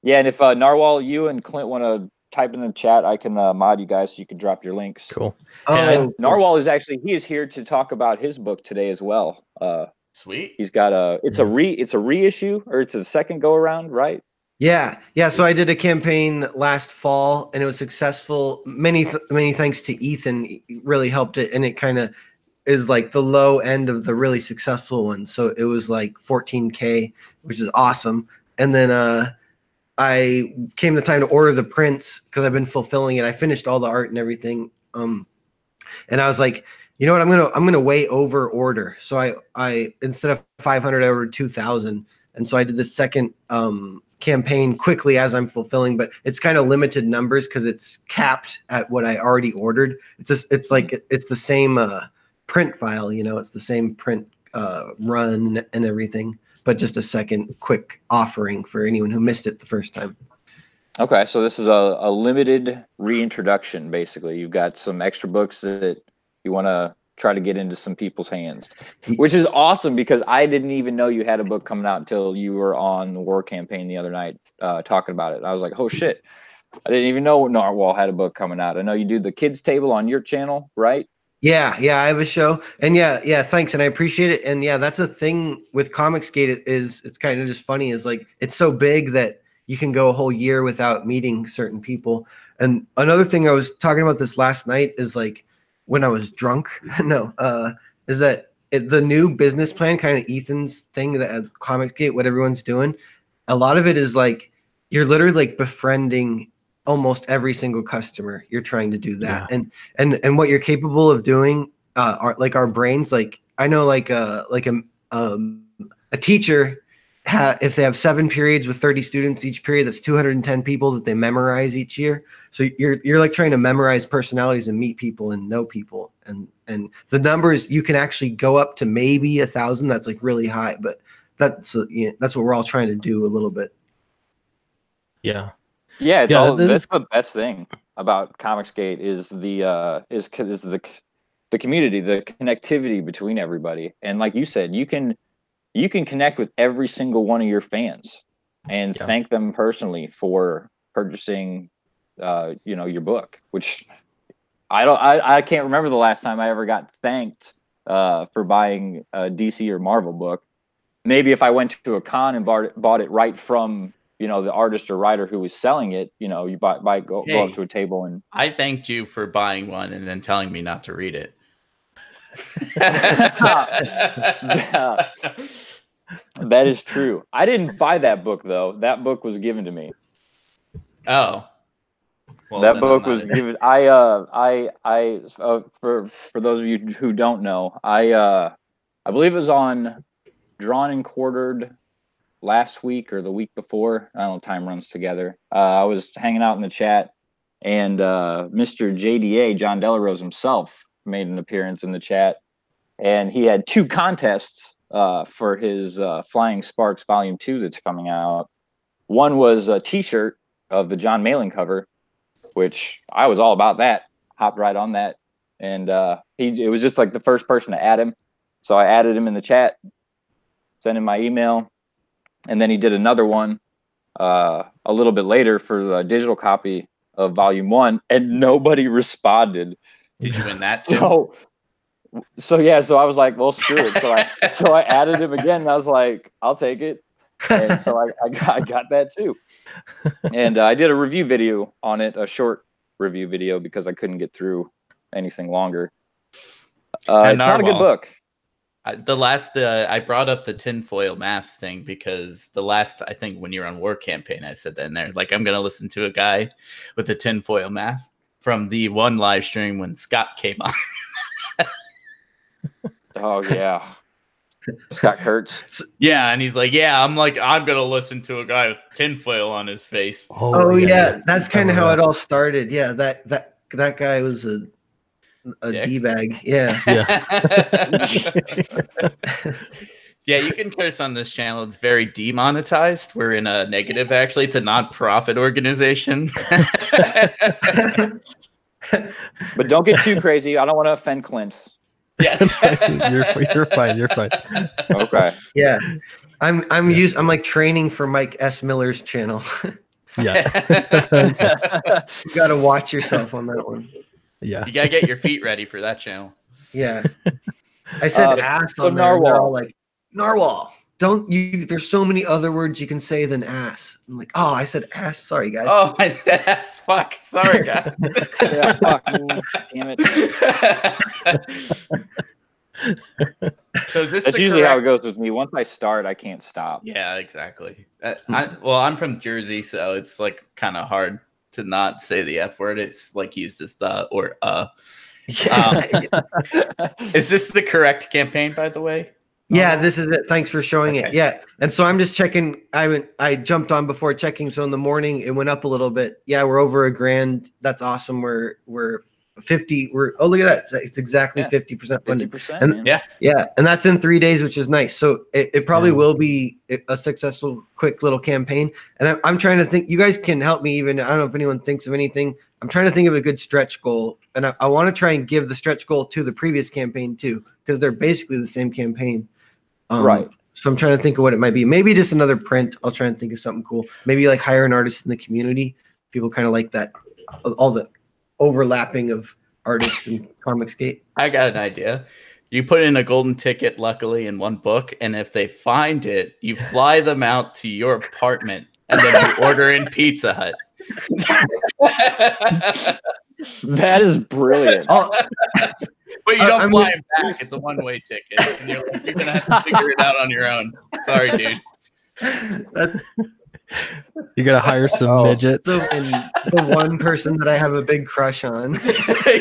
Yeah, and if Narwhal, you and Clint want to type in the chat, I can mod you guys so you can drop your links. Cool. Oh, Narwhal is he is here to talk about his book today as well. Sweet. He's got it's a reissue, or it's a second go around, right? Yeah. So I did a campaign last fall, and it was successful. Many thanks to Ethan, he really helped it, and it kind of is like the low end of the really successful one. So it was like 14K, which is awesome. And then I came the time to order the prints because I've been fulfilling it. I finished all the art and everything. And I was like, you know what? I'm gonna way over order. So I instead of 500, I ordered 2,000. And so I did the second campaign quickly as I'm fulfilling, but it's kind of limited numbers because it's capped at what I already ordered. It's the same print file, it's the same print run and everything, but just a second quick offering for anyone who missed it the first time. Okay, so this is a limited reintroduction, basically. You've got some extra books that you want to try to get into some people's hands, which is awesome because I didn't even know you had a book coming out until you were on the War Campaign the other night talking about it. I was like, oh shit, I didn't even know Narwhal had a book coming out. I know you do the kids table on your channel, right? Yeah, I have a show, and yeah, thanks, and I appreciate it. And yeah, that's a thing with Comicsgate is it's kind of just funny is like it's so big that you can go a whole year without meeting certain people. And another thing I was talking about this last night is like when I was drunk, is that the new business plan, kind of Ethan's thing that at Comicsgate, what everyone's doing, a lot of it is like you're literally like befriending almost every single customer. You're trying to do that. Yeah. And what you're capable of doing are like our brains. Like I know like a teacher if they have 7 periods with 30 students each period, that's 210 people that they memorize each year. So you're like trying to memorize personalities and meet people and know people. And the numbers, you can actually go up to maybe 1,000. That's like really high, but that's what we're all trying to do a little bit. Yeah. Yeah, that's the best thing about Comicsgate is the community, the connectivity between everybody. And like you said, you can connect with every single one of your fans and thank them personally for purchasing your book, which I can't remember the last time I ever got thanked for buying a DC or Marvel book. Maybe if I went to a con and bought it right from the artist or writer who was selling it, you go up to a table and I thanked you for buying one and then telling me not to read it. That is true. I didn't buy that book though. That book was given to me. Oh, well, that book was given. For those of you who don't know, I believe it was on Drawn and Quartered last week or the week before. I don't know, time runs together. I was hanging out in the chat, and Mr. JDA, John Delarose himself, made an appearance in the chat, and he had 2 contests for his Flying Sparks Volume 2 that's coming out. One was a T-shirt of the John Malin cover, which I was all about that. Hopped right on that, and it was just like the first person to add him, so I added him in the chat, sent him my email. And then he did another one a little bit later for the digital copy of Volume 1, and nobody responded. Did you win that too? So I was like, well, screw it. So I added him again, and I was like, I'll take it. And so I got that too. And I did a review video on it, a short review video, because I couldn't get through anything longer. It's not a good book. The last I brought up the tinfoil mask thing because I think when you're on War Campaign, I said that in there. Like, I'm going to listen to a guy with a tinfoil mask from the one live stream when Scott came on. Oh, yeah. Scott Kurtz. Yeah, and he's like, I'm going to listen to a guy with tinfoil on his face. Oh yeah. That's kind of how it all started. Yeah, that guy was a D-bag. Yeah. Yeah, you can curse on this channel. It's very demonetized. We're in a negative, actually. It's a non-profit organization. But don't get too crazy. I don't want to offend Clint. Yeah. You're fine. Okay. Yeah. I'm like training for Mike S. Miller's channel. Yeah. You got to watch yourself on that one. Yeah. You gotta get your feet ready for that channel. Yeah. I said ass so on there. And they're all Narwhal. like, Narwhal. Don't you? There's so many other words you can say than ass. I'm like, oh, I said ass. Sorry, guys. Oh, I said ass. Fuck. Sorry, guys. Yeah, fuck. Damn it. So is this That's the usually how it correct- goes with me. Once I start, I can't stop. Yeah, exactly. I'm from Jersey, so it's like kind of hard to not say the F word. It's like used as the or Yeah. Is this the correct campaign, by the way? Yeah, this is it. Thanks for showing it. Okay. Yeah. And so I'm just checking. I jumped on before checking. So in the morning it went up a little bit. Yeah, we're over $1,000. That's awesome. We're 50. Oh, look at that. It's exactly 50% funded. 50%. And man. yeah, and that's in 3 days, which is nice. So it probably will be a successful, quick little campaign. And I'm trying to think. You guys can help me. Even I don't know if anyone thinks of anything. I'm trying to think of a good stretch goal, and I want to try and give the stretch goal to the previous campaign too, because they're basically the same campaign. Right. So I'm trying to think of what it might be. Maybe just another print. I'll try and think of something cool. Maybe like hire an artist in the community. People kind of like that. All the overlapping of artists and Comicsgate. I got an idea. You put in a golden ticket, luckily, in one book, and if they find it, you fly them out to your apartment, and then you order in Pizza Hut. That is brilliant. But you don't I'm fly him back. It's a one-way ticket. And you're going to have to figure it out on your own. Sorry, dude. You gotta hire some midgets. The one person that I have a big crush on.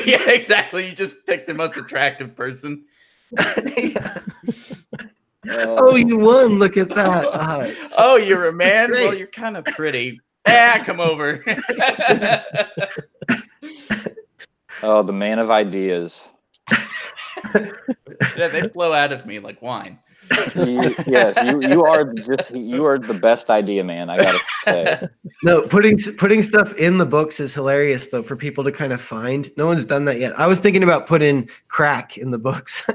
Yeah, exactly. You just picked the most attractive person. Yeah. Oh, you won. Look at that. Oh, you're a man? great. Well, you're kind of pretty. Come over. Oh, the man of ideas. Yeah, they flow out of me like wine. Yes, you are the best idea man, I gotta say. No, putting stuff in the books is hilarious though for people to kind of find. No one's done that yet. I was thinking about putting crack in the books.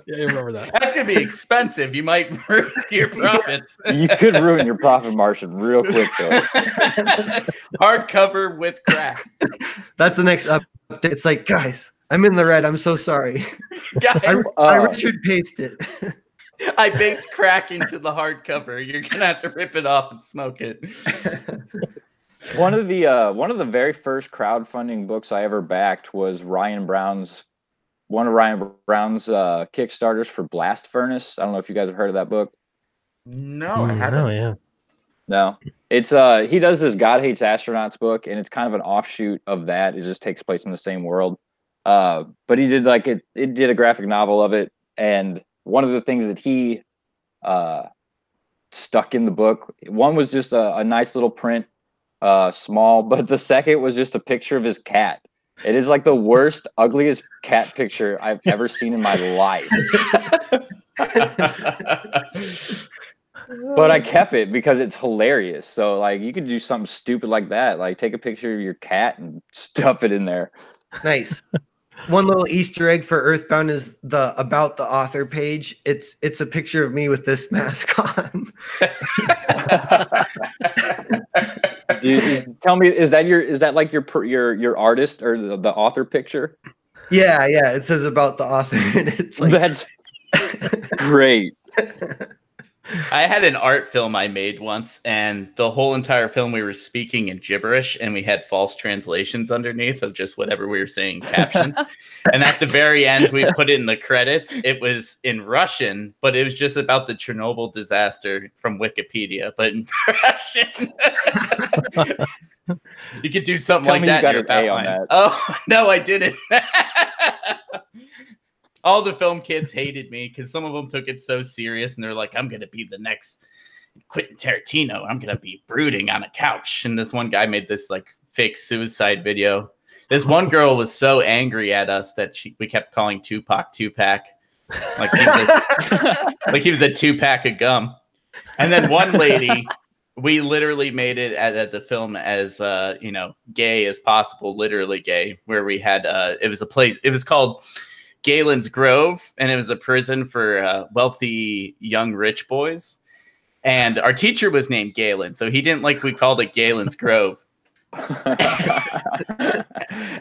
Yeah, you remember that. That's gonna be expensive. You might ruin your profits. You could ruin your profit margin real quick though. Hardcover with crack. That's the next update. It's like, guys, I'm in the red. I'm so sorry. Guys, I Richard paced it. I baked crack into the hardcover. You're gonna have to rip it off and smoke it. One of the very first crowdfunding books I ever backed was one of Ryan Brown's Kickstarters for Blast Furnace. I don't know if you guys have heard of that book. No, I haven't. Oh yeah. No, it's he does this God Hates Astronauts book, and it's kind of an offshoot of that. It just takes place in the same world. But he did it did a graphic novel of it, and one of the things that he stuck in the book, one was just a nice little print, small, but the second was just a picture of his cat. It is like the worst, ugliest cat picture I've ever seen in my life. But I kept it because it's hilarious. So like you could do something stupid like that, like take a picture of your cat and stuff it in there. Nice. One little Easter egg for Earthbound is the about the author page. It's a picture of me with this mask on. Dude, tell me, is that like your artist or the author picture? Yeah, it says about the author, and it's like That's great. I had an art film I made once, and the whole entire film we were speaking in gibberish, and we had false translations underneath of just whatever we were saying captioned. And at the very end, we put in the credits. It was in Russian, but it was just about the Chernobyl disaster from Wikipedia, but in Russian. You could do something Tell like me that. you got in your an A on outline. that. Oh no, I didn't. All the film kids hated me because some of them took it so serious, and they're like, I'm going to be the next Quentin Tarantino. I'm going to be brooding on a couch. And this one guy made this like fake suicide video. This one girl was so angry at us that we kept calling Tupac. Like he was a 2-pack of gum. And then one lady, we literally made it at the film as, gay as possible, literally gay, where we had, it was a place, it was called Galen's Grove, and it was a prison for wealthy young rich boys. And our teacher was named Galen, so he didn't like we called it Galen's Grove.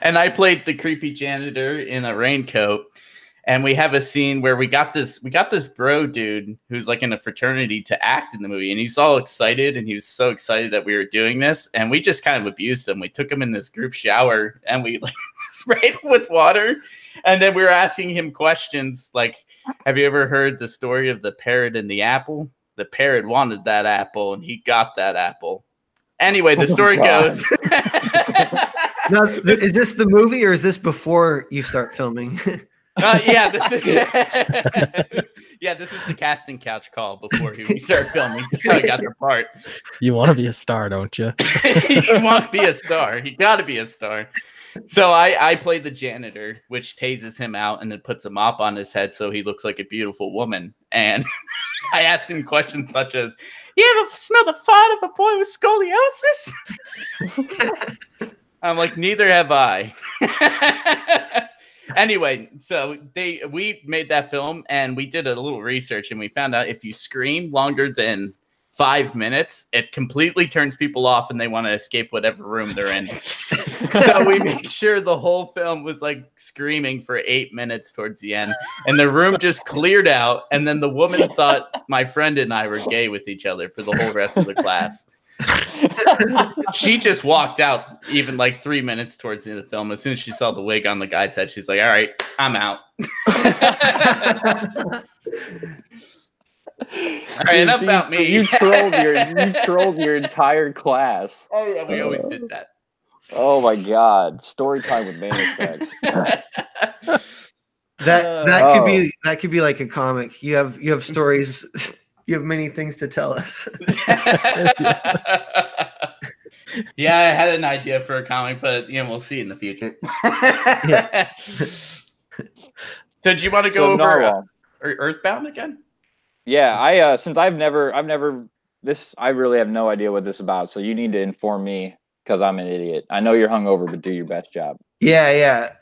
And I played the creepy janitor in a raincoat. And we have a scene where we got this bro dude who's like in a fraternity to act in the movie. And he's all excited, and he was so excited that we were doing this. And we just kind of abused him. We took him in this group shower and we like sprayed him with water. And then we were asking him questions like, have you ever heard the story of the parrot and the apple? The parrot wanted that apple and he got that apple. Anyway, the story goes. Now, is this the movie or is this before you start filming? Yeah, this is the casting couch call before we start filming. That's how I got the part. You want to be a star, don't you? You want to be a star. You got to be a star. So I played the janitor, which tases him out and then puts a mop on his head so he looks like a beautiful woman. And I asked him questions such as, you ever smell the fart of a boy with scoliosis? I'm like, neither have I. Anyway, so we made that film and we did a little research and we found out if you scream longer than 5 minutes, it completely turns people off and they want to escape whatever room they're in. So we made sure the whole film was like screaming for 8 minutes towards the end, and the room just cleared out. And then the woman thought my friend and I were gay with each other for the whole rest of the class. She just walked out even like 3 minutes towards the end of the film. As soon as she saw the wig on the guy's head, she's like, all right, I'm out. All right, enough about me. You trolled your entire class. Oh yeah, we always did that. Oh my God! Story time with Manifex. That could be like a comic. You have stories. You have many things to tell us. Yeah, I had an idea for a comic, but we'll see in the future. So, do you want to go over Earthbound again? Yeah, I since I've never I really have no idea what this is about. So you need to inform me because I'm an idiot. I know you're hungover, but do your best job. Yeah.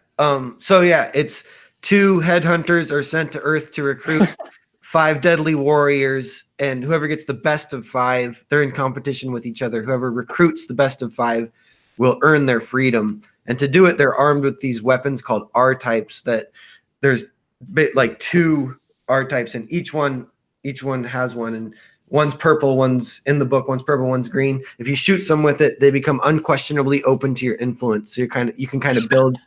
So yeah, it's 2 headhunters are sent to Earth to recruit 5 deadly warriors, and whoever gets the best of 5, they're in competition with each other. Whoever recruits the best of 5 will earn their freedom. And to do it, they're armed with these weapons called R-types. That there's like 2 R-types, and each one has one, and one's purple, one's in the book, one's purple, one's green. If you shoot some with it, they become unquestionably open to your influence. So you can kind of build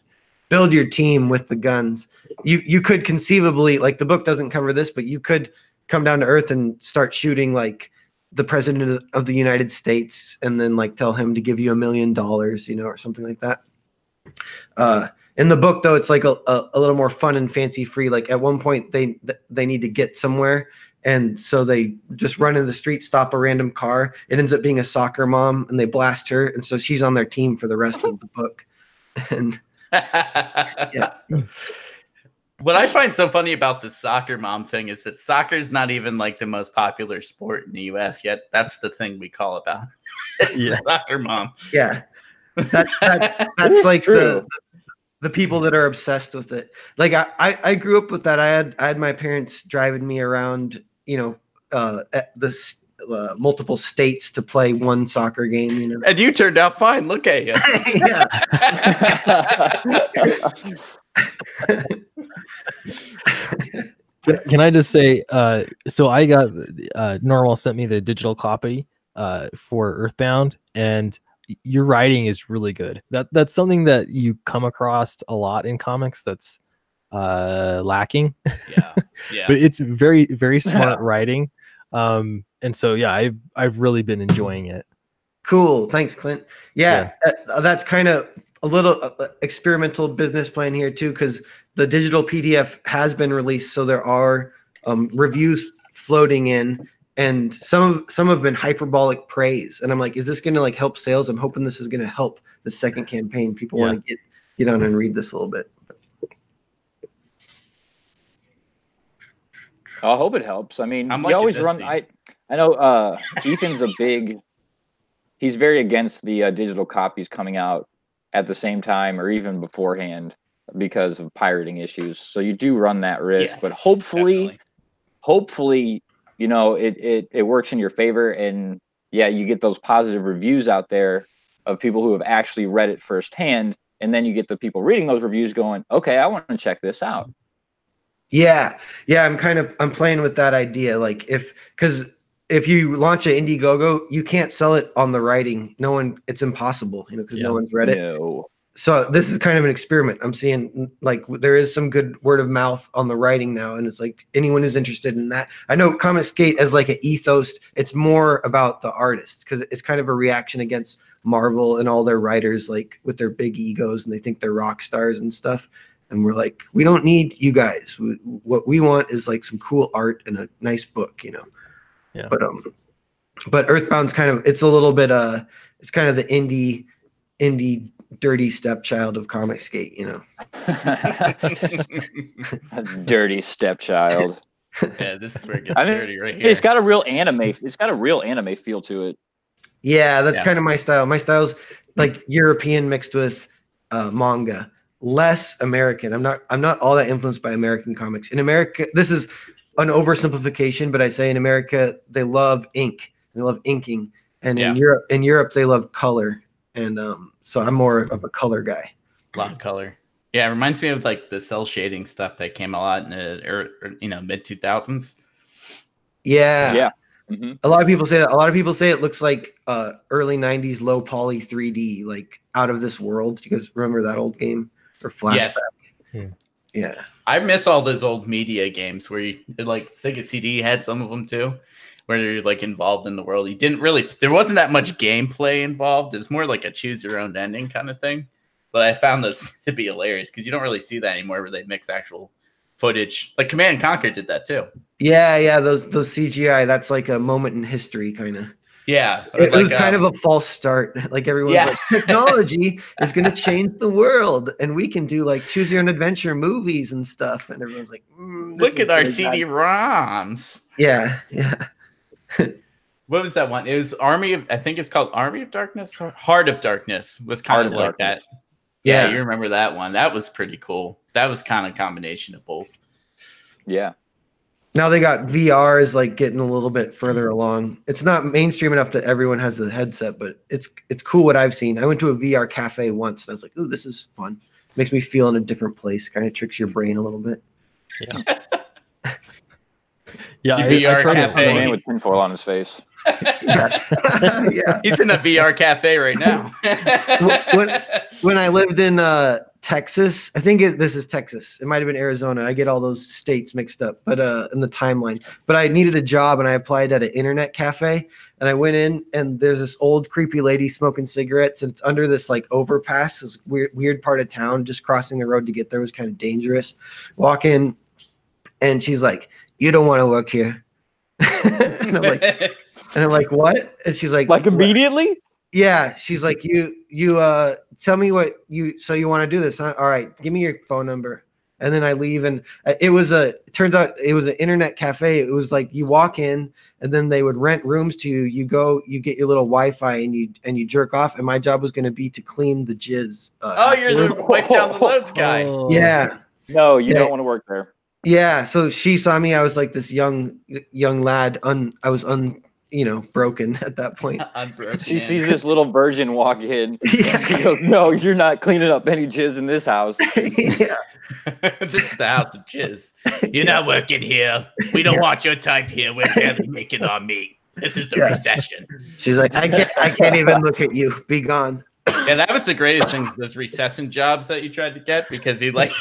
your team with the guns. You could conceivably, like, the book doesn't cover this, but you could come down to Earth and start shooting like the president of the United States, and then like tell him to give you $1 million, or something like that. In the book, though, it's like a little more fun and fancy free. Like at one point, they need to get somewhere, and so they just run in the street, stop a random car. It ends up being a soccer mom, and they blast her, and so she's on their team for the rest of the book. And yeah. What I find so funny about the soccer mom thing is that soccer is not even like the most popular sport in the U.S. yet. That's the thing we call about the soccer mom. Yeah, that's like the people that are obsessed with it. Like I grew up with that. I had my parents driving me around, at the multiple states to play one soccer game. And you turned out fine. Look at you. Can I just say, so I got Normal sent me the digital copy for Earthbound, and your writing is really good. That's something that you come across a lot in comics that's lacking. Yeah. But it's very, very smart writing. And so I've really been enjoying it. Cool. Thanks, Clint. Yeah. That's kind of a little experimental business plan here too, because the digital PDF has been released, so there are reviews floating in, and some have been hyperbolic praise. And I'm like, is this going to like help sales? I'm hoping this is going to help the second campaign. People want to get on and read this a little bit. I hope it helps. I mean, you always run. I know Ethan's he's very against the digital copies coming out at the same time or even beforehand because of pirating issues. So you do run that risk, Yeah, but hopefully, definitely. you know, it works in your favor, and yeah, you get those positive reviews out there of people who have actually read it firsthand, and then you get the people reading those reviews going, okay, I want to check this out. Yeah, I'm playing with that idea. Like because if you launch an IndieGoGo, you can't sell it on the writing. No one, it's impossible, you know, because no one's read it. No. So this is kind of an experiment. I'm seeing like there is some good word of mouth on the writing now, and it's like anyone who's interested in that. I know Comicsgate as like an ethos. It's more about the artists because it's kind of a reaction against Marvel and all their writers, like with their big egos, and they think they're rock stars and stuff. And we're like, we don't need you guys. What we want is like some cool art and a nice book, you know. Yeah. But Earthbound's kind of, it's a little bit it's kind of the indie dirty stepchild of Comicsgate, you know. A dirty stepchild. Yeah, this is where it gets dirty right here. It's got a real anime feel to it. Yeah, that's kind of my style. My style's like European mixed with manga, less American. I'm not all that influenced by American comics. In America, this is an oversimplification, but I say in America they love ink, they love inking, and in Europe they love color, and so I'm more of a color guy. A lot of color. Yeah, it reminds me of like the cell shading stuff that came a lot in the mid 2000s. Yeah. Mm-hmm. A lot of people say that. A lot of people say it looks like early 90s low poly 3D, like Out of This World. Do you guys remember that old game? Or Flashback? Yes. Yeah. I miss all those old media games where you like Sega CD had some of them too, where you're like involved in the world. You didn't really, there wasn't that much gameplay involved. It was more like a choose your own ending kind of thing. But I found this to be hilarious because you don't really see that anymore where they mix actual footage. Like Command and Conquer did that too. Yeah, those CGI, that's like a moment in history kind of. Yeah. It was kind of a false start. Like everyone's like, technology is going to change the world and we can do like choose your own adventure movies and stuff. And everyone's like, look at our CD-ROMs. Yeah. What was that one? It was I think it's called Army of Darkness or Heart of Darkness was kind of like that. Yeah, you remember that one. That was pretty cool. That was kind of a combination of both. Yeah. Now they got VR is like getting a little bit further along. It's not mainstream enough that everyone has a headset, but it's cool what I've seen. I went to a VR cafe once and I was like, ooh, this is fun. Makes me feel in a different place. Kind of tricks your brain a little bit. Yeah. Yeah, VR cafe. A man with tinfoil on his face. Yeah. He's in a VR cafe right now. when I lived in Texas, I think this is Texas. It might have been Arizona. I get all those states mixed up, but in the timeline. But I needed a job and I applied at an internet cafe. And I went in and there's this old creepy lady smoking cigarettes and it's under this like overpass, this weird part of town. Just crossing the road to get there was kind of dangerous. Walk in and she's like, "You don't want to work here." and I'm like, what? And she's like immediately? What? Yeah. She's like, you tell me what you want to do this, huh? All right, give me your phone number. And then I leave and it turns out it was an internet cafe. It was like you walk in and then they would rent rooms to you. You go, you get your little Wi-Fi and you jerk off. And my job was going to be to clean the jizz. You're the wipe down the loads guy. Yeah. No, you don't want to work there. Yeah, so she saw me. I was like this young lad. I was broken at that point. She sees this little virgin walk in. Yeah. She goes, "No, you're not cleaning up any jizz in this house." Yeah. This is the house of jizz. You're not working here. We don't want your type here. We're barely making our meat. This is the recession. She's like, I can't even look at you. Be gone. Yeah, that was the greatest thing, those recession jobs that you tried to get because you're like,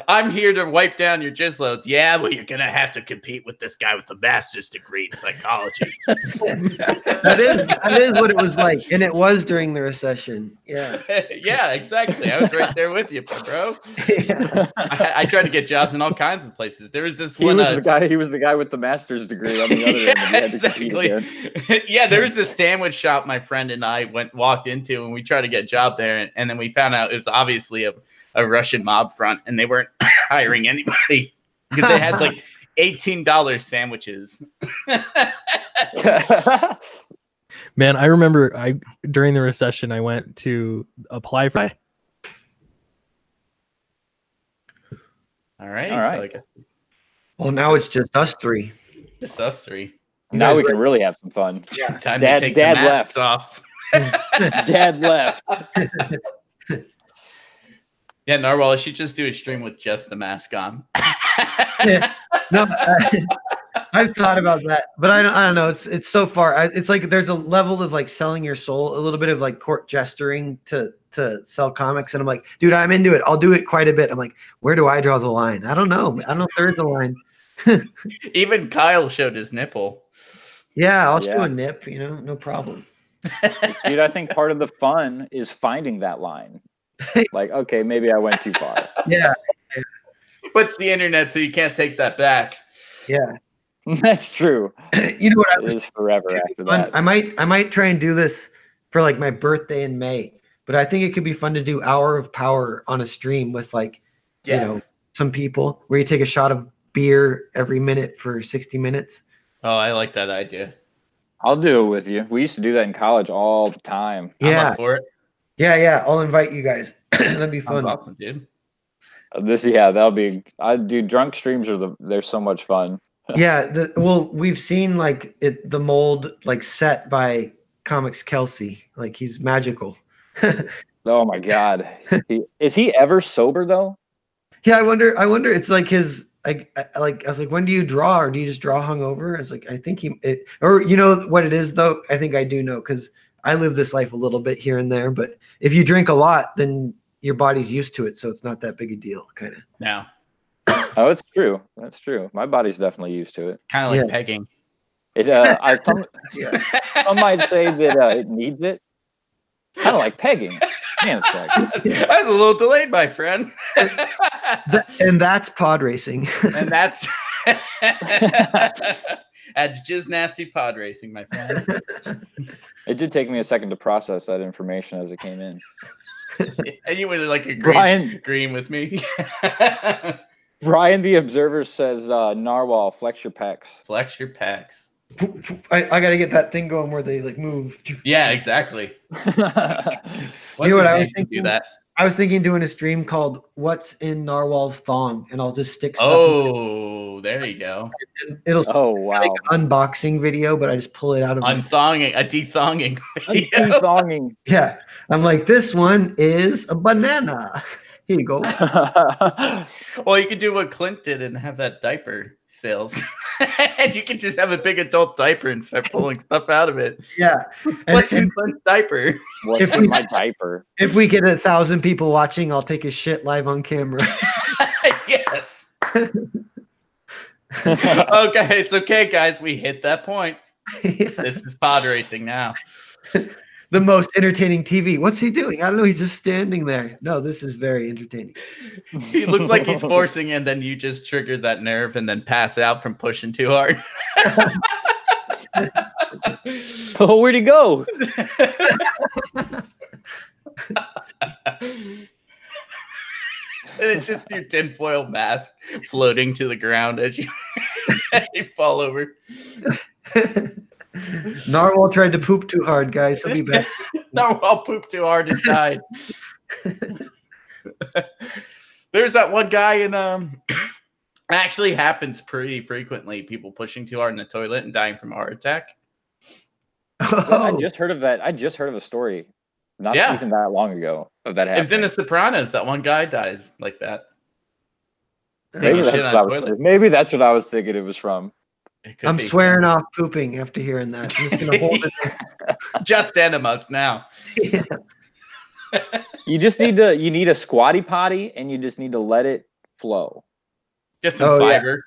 I'm here to wipe down your jizz loads. Yeah, well, you're going to have to compete with this guy with a master's degree in psychology. That is what it was like. And it was during the recession. Yeah. Yeah, exactly. I was right there with you, bro. Yeah. I tried to get jobs in all kinds of places. There was this one. He was the guy with the master's degree on the other end. Exactly. Yeah, there was this sandwich shop my friend and I walked into and we tried to get a job there and then we found out it was obviously a Russian mob front and they weren't hiring anybody because they had like $18 sandwiches. Man, I remember during the recession I went to apply for All right. All right. So I guess Well, now it's just us three. just us three. You Now guys we can really have some fun. Yeah. Time Dad- to take Dad the masks left. off. Dad left. Yeah, Narwhal, I should just do a stream with just the mask on. No, I've thought about that, but I don't know. It's so far. It's like there's a level of like selling your soul, a little bit of like court gesturing to sell comics, and I'm like, dude, I'm into it. I'll do it quite a bit. I'm like, where do I draw the line? I don't know. I don't know if there is a line. Even Kyle showed his nipple. Yeah, I'll show Yeah. a nip. No problem. Dude, I think part of the fun is finding that line. Like, okay, maybe I went too far. Yeah, But it's the internet, so you can't take that back. yeah. That's true. You know what I It was is forever after that. I might try and do this for like my birthday in May, but I think it could be fun to do Hour of Power on a stream with like, you know, some people where you take a shot of beer every minute for 60 minutes. Oh, I like that idea. I'll do it with you. We used to do that in college all the time. I'm Yeah. up for it. Yeah. I'll invite you guys. That'd be fun. That's awesome, dude. That'll be. I do drunk streams they're so much fun. Yeah. Well, we've seen like the mold like set by Comics Kelsey. Like he's magical. Oh my god, is he ever sober though? Yeah, I wonder. It's like his. I was like, when do you draw, or do you just draw hungover? I was like, I think or you know what it is though. I think I do know because I live this life a little bit here and there. But if you drink a lot, then your body's used to it, so it's not that big a deal, kind of. Now, Oh, it's true. That's true. My body's definitely used to it. kind of like Yeah. pegging. It. Some might say that it needs it. Kind of like pegging. Man, a sec. I was a little delayed, my friend. And that's pod racing. And that's just nasty pod racing, my friend. It did take me a second to process that information as it came in. And you were like Brian- agreeing with me. Brian the Observer says, Narwhal, flex your pecs. Flex your pecs. I got to get that thing going where they like move. Yeah, exactly. You know what I was Do thinking? that. I was thinking doing a stream called "What's in Narwhal's Thong," and I'll just stick stuff. Oh, there you go. In. It'll Oh, wow. like an unboxing video, but I just pull it out of. My, Unthonging, a dethonging. Thonging. yeah, I'm like, this one is a banana. Here you go. Well, you could do what Clint did and have that diaper sales. And you can just have a big adult diaper and start pulling stuff out of it. Yeah. What's in Clint's diaper? What's If in we- my diaper? If we get 1,000 people watching, I'll take a shit live on camera. Yes. Okay, it's okay, guys. We hit that point. Yeah. This is pod racing now. The most entertaining TV. What's he doing? I don't know. He's just standing there. No, this is very entertaining. He looks like he's forcing, and then you just triggered that nerve and then pass out from pushing too hard. Oh, where'd he go? And it's just your tinfoil mask floating to the ground as you, you fall over. Narwhal tried to poop too hard, guys. He'll be back. Narwhal pooped too hard and died. There's that one guy in actually happens pretty frequently. People pushing too hard in the toilet and dying from a heart attack. I Oh, just heard of that. I just heard of a story not Yeah. even that long ago of that It was in happening. The Sopranos. That one guy dies like that. Maybe Taking that's, shit what on I a was, toilet. maybe that's what I was thinking it was from. It could I'm be. swearing off pooping after hearing that. I'm just gonna hold it. Just enemas now. You just need to. You need a squatty potty, and you just need to let it flow. Get some Oh, yeah. fiber.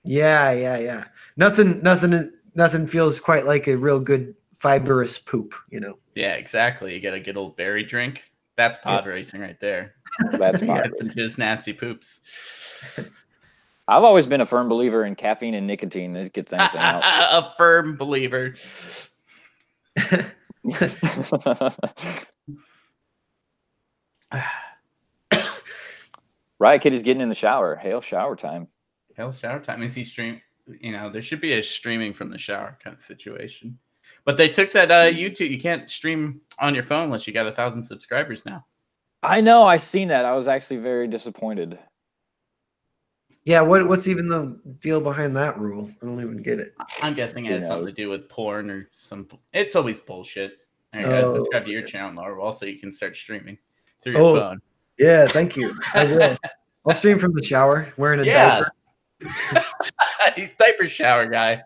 Yeah. Nothing feels quite like a real good fibrous poop. You know. Yeah, exactly. You get a good old berry drink. That's pod racing right there. That's Yeah. fine. That's just nasty poops. I've always been a firm believer in caffeine and nicotine. It gets anything out. A firm believer. Riot Kitty's getting in the shower. Hail shower time. Hell, shower time. Is he stream? You know, there should be a streaming from the shower kind of situation. But they took that YouTube. You can't stream on your phone unless you got 1,000 subscribers now. I know. I seen that. I was actually very disappointed. Yeah, what's even the deal behind that rule? I don't even get it. I'm guessing it has Who something knows? to do with porn or some. It's always bullshit. All right, guys, Oh, subscribe to your okay. channel, Narwhal, so you can start streaming through your Oh, phone. yeah, thank you. I will. I'll stream from the shower wearing a Yeah, diaper. he's diaper shower guy.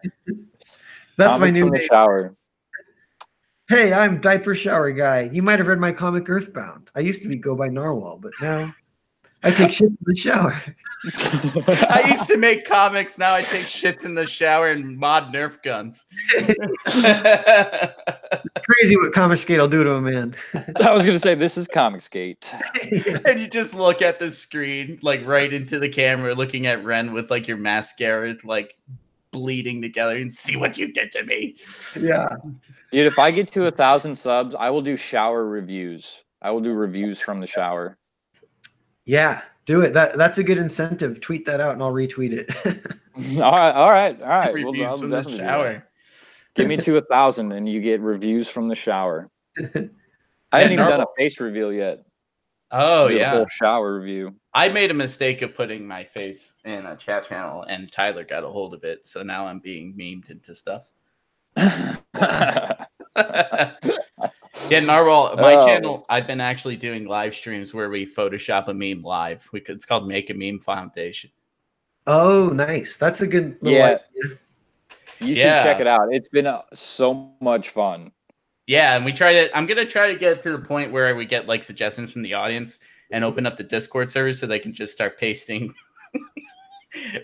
That's my Comics new from the name. shower. Hey, I'm Diaper Shower Guy. You might have read my comic Earthbound. I used to go by Narwhal, but now I take shits in the shower. I used to make comics. Now I take shits in the shower and mod Nerf guns. It's crazy what Comicsgate will do to a man. I was gonna say this is Comicsgate. And you just look at the screen, like right into the camera, looking at Ren with like your mascara like bleeding together, and see what you did to me. Yeah. Dude, if I get to 1,000 subs, I will do shower reviews. I will do reviews from the shower. Yeah, do it. That's a good incentive. Tweet that out and I'll retweet it. All right. Well, Reviews I'll from the definitely do that. shower. Give me to 1,000 and you get reviews from the shower. I haven't even done a face reveal yet. Oh Do a yeah, whole shower review. I made a mistake of putting my face in a chat channel, and Tyler got a hold of it. So now I'm being memed into stuff. Yeah, Narwhal, my channel, I've been actually doing live streams where we Photoshop a meme live. It's called Make a Meme Foundation. Oh, nice. That's a good little Yeah. idea. You should check it out. It's been so much fun. Yeah, and I'm gonna try to get to the point where we get like suggestions from the audience and open up the Discord server so they can just start pasting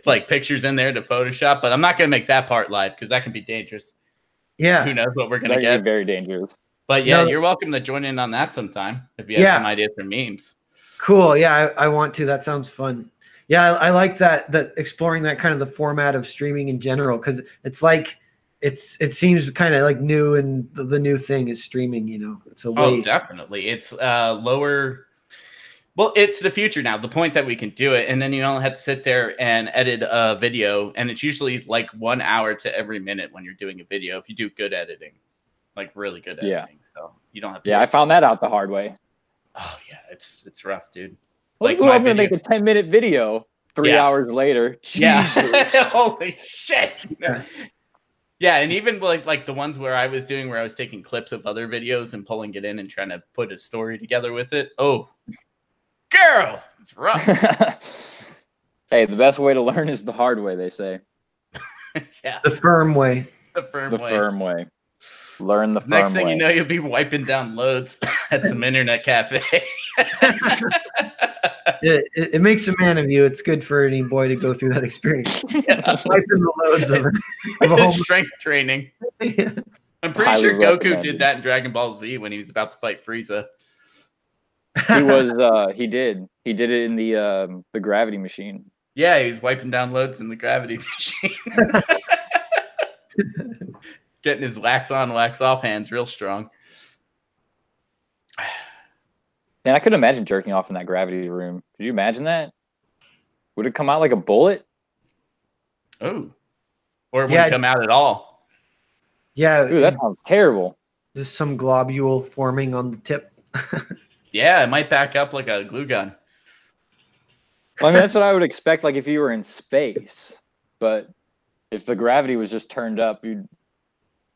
like pictures in there to Photoshop. But I'm not gonna make that part live because that can be dangerous. Yeah. Who knows what we're gonna That get? could be very dangerous. But yeah, No. you're welcome to join in on that sometime if you have some ideas for memes. Cool. Yeah, I want to. That sounds fun. Yeah, I like that exploring that kind of the format of streaming in general, because it's like it seems kind of like new, and the new thing is streaming. It's a way. Oh, definitely. It's lower. Well, it's the future now. The point that we can do it, and then you don't have to sit there and edit a video, and it's usually like 1 hour to every minute when you're doing a video if you do good editing, like really good editing. So you don't have to. Yeah, I found that out the hard way. Oh yeah, it's rough, dude. Like, I'm gonna make a 10-minute video 3 hours later. Jesus. Yeah. Holy shit. Yeah. Yeah, and even like the ones where I was taking clips of other videos and pulling it in and trying to put a story together with it. Oh, girl, it's rough. Hey, the best way to learn is the hard way, they say. Yeah, The firm way. the firm The way. firm way. Learn the firm Next thing way. you know, you'll be wiping down loads at some internet cafe. It makes a man of you. It's good for any boy to go through that experience. Yeah. Wiping the loads of a whole Strength training. yeah. I'm pretty Highly sure Goku recommended. did that in Dragon Ball Z when he was about to fight Frieza. He did it in the gravity machine. Yeah, he was wiping down loads in the gravity machine. Getting his wax on, wax off hands real strong. Man, I couldn't imagine jerking off in that gravity room. Could you imagine that? Would it come out like a bullet? Oh. Or it wouldn't come out at all. Yeah. Ooh, that sounds terrible. There's some globule forming on the tip. Yeah, it might back up like a glue gun. Well, I mean, that's what I would expect, like if you were in space. But if the gravity was just turned up,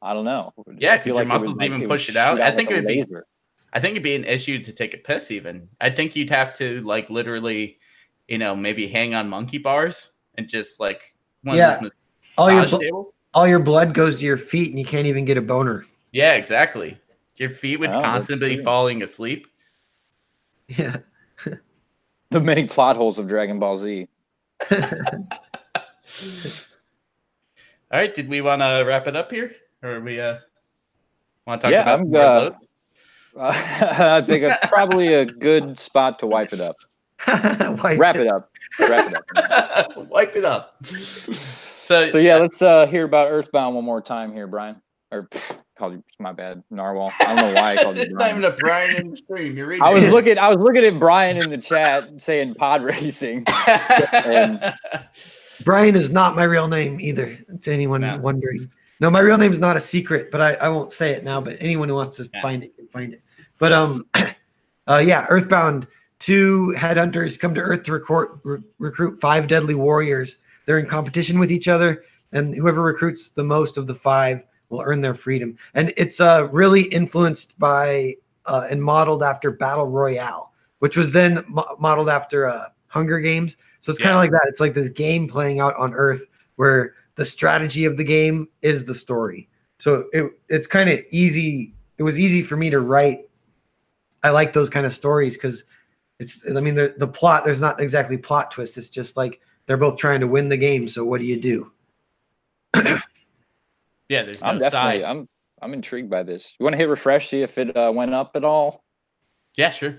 I don't know. Yeah, I could feel your like muscles would, even it push would it out? shoot I think like it a would be. laser. I think it'd be an issue to take a piss even. I think you'd have to like literally, maybe hang on monkey bars and just like one of those massage tables. All your blood goes to your feet and you can't even get a boner. Yeah, exactly. Your feet would Oh, that's constantly true. falling asleep. Yeah. The many plot holes of Dragon Ball Z. All right, did we want to wrap it up here, or we want to talk about more loads? I think it's probably a good spot to wipe it up. Wrap it up. Wipe it up. So yeah, let's hear about Earthbound one more time here, Brian. Or called you, my bad, Narwhal. I don't know why I called you it's Brian. not even a Brian in the stream. You're reading. I was looking at Brian in the chat saying pod racing. And Brian is not my real name either, to anyone wondering. No, my real name is not a secret, but I won't say it now. But anyone who wants to find it can find it. But yeah, Earthbound 2 headhunters come to Earth to recruit 5 deadly warriors. They're in competition with each other, and whoever recruits the most of the 5 will earn their freedom. And it's really influenced by and modeled after Battle Royale, which was then modeled after Hunger Games. So it's kind of like that. It's like this game playing out on Earth where the strategy of the game is the story. So it's kind of easy. It was easy for me to write. I like those kind of stories because the plot, there's not exactly plot twists. It's just like they're both trying to win the game. So what do you do? Yeah, there's no side. I'm intrigued by this. You want to hit refresh, see if it went up at all? Yeah, sure.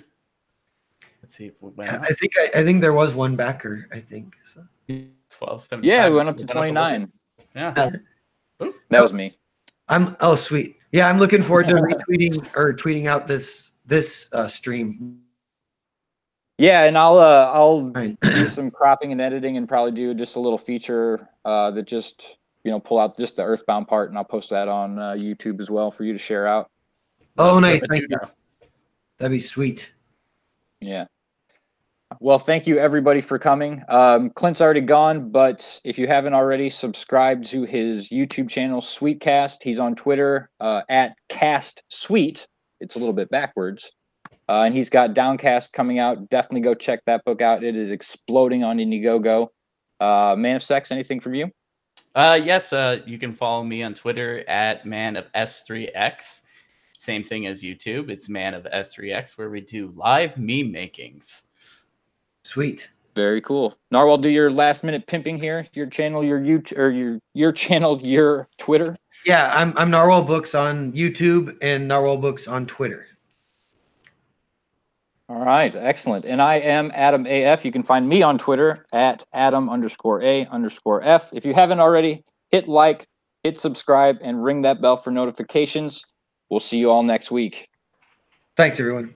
Let's see if it went up. I think there was one backer, I think. So. 12.75. Yeah, we went up to 29. Yeah. That was me. Oh sweet. Yeah, I'm looking forward to retweeting or tweeting out this stream. Yeah, and I'll do some cropping and editing and probably do just a little feature that just pull out just the Earthbound part, and I'll post that on YouTube as well for you to share out. Oh, nice. Thank you. That'd be sweet. Yeah. Well, thank you everybody for coming. Clint's already gone, but if you haven't already, subscribe to his YouTube channel, Sweetcast. He's on Twitter at CastSweet. It's a little bit backwards. And he's got Downcast coming out. Definitely go check that book out. It is exploding on IndieGoGo. Man of Sex, anything from you? Yes, you can follow me on Twitter at Man of S3X. Same thing as YouTube. It's Man of S3X, where we do live meme makings. Sweet. Very cool. Narwhal, do your last minute pimping here. Your channel, your YouTube, or your channel, your Twitter. Yeah, I'm Narwhal Books on YouTube and Narwhal Books on Twitter. All right, excellent. And I am Adam AF. You can find me on Twitter at Adam_A_F. If you haven't already, hit like, hit subscribe, and ring that bell for notifications. We'll see you all next week. Thanks, everyone.